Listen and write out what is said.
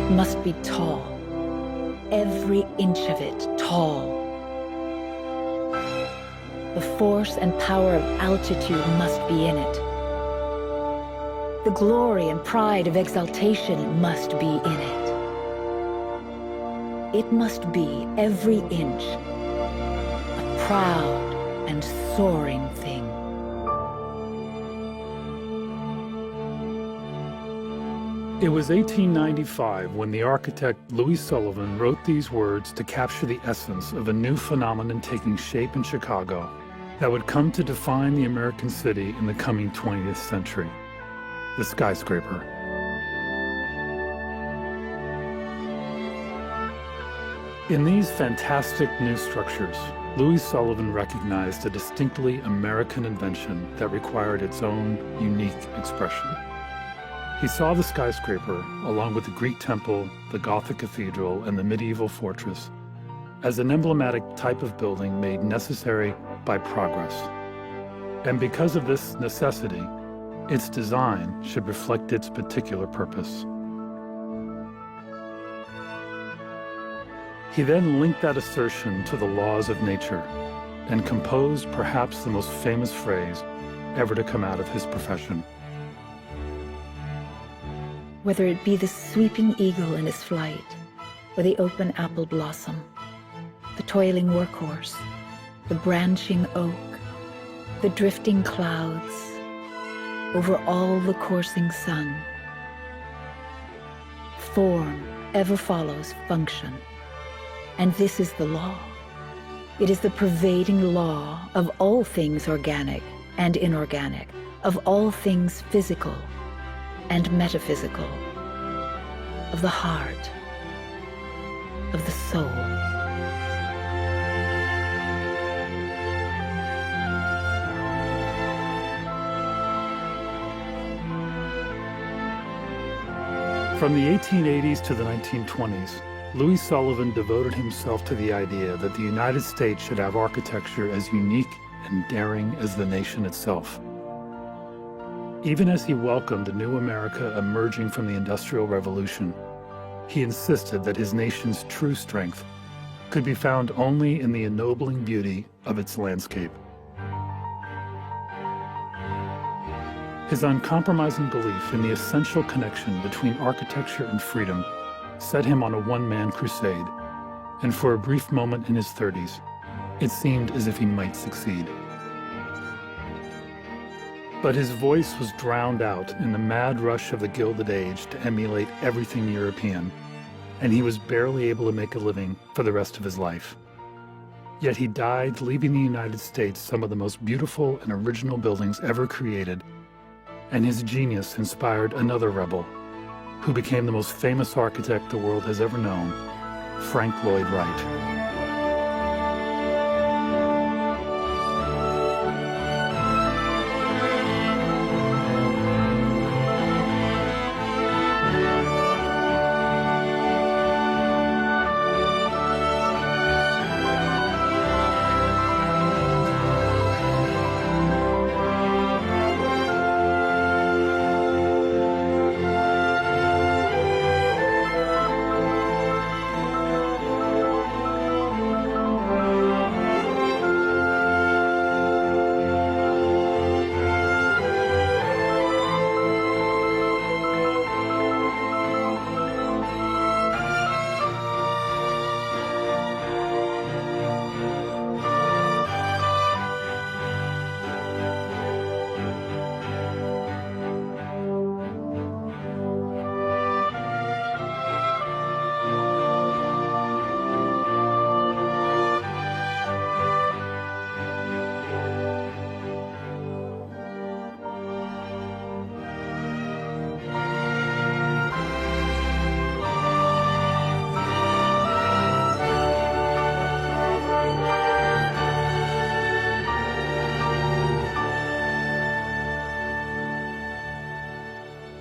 It must be tall. Every inch of it tall. The force and power of altitude must be in it. The glory and pride of exaltation must be in it. It must be every inch a proud and soaring thing. It was 1895 when the architect Louis Sullivan wrote these words to capture the essence of a new phenomenon taking shape in Chicago that would come to define the American city in the coming 20th century: the skyscraper. In these fantastic new structures, Louis Sullivan recognized a distinctly American invention that required its own unique expression. He saw the skyscraper, along with the Greek temple, the Gothic cathedral, and the medieval fortress, as an emblematic type of building made necessary by progress. And because of this necessity, its design should reflect its particular purpose. He then linked that assertion to the laws of nature and composed perhaps the most famous phrase ever to come out of his profession. Whether it be the sweeping eagle in his flight, or the open apple blossom, the toiling workhorse, the branching oak, the drifting clouds, over all the coursing sun, form ever follows function, and this is the law. It is the pervading law of all things organic and inorganic, of all things physical and metaphysical, of the heart, of the soul. From the 1880s to the 1920s, Louis Sullivan devoted himself to the idea that the United States should have architecture as unique and daring as the nation itself. Even as he welcomed the new America emerging from the Industrial Revolution, he insisted that his nation's true strength could be found only in the ennobling beauty of its landscape. His uncompromising belief in the essential connection between architecture and freedom set him on a one-man crusade, and for a brief moment in his 30s, it seemed as if he might succeed. But his voice was drowned out in the mad rush of the Gilded Age to emulate everything European, and he was barely able to make a living for the rest of his life. Yet he died leaving the United States some of the most beautiful and original buildings ever created, and his genius inspired another rebel, who became the most famous architect the world has ever known, Frank Lloyd Wright.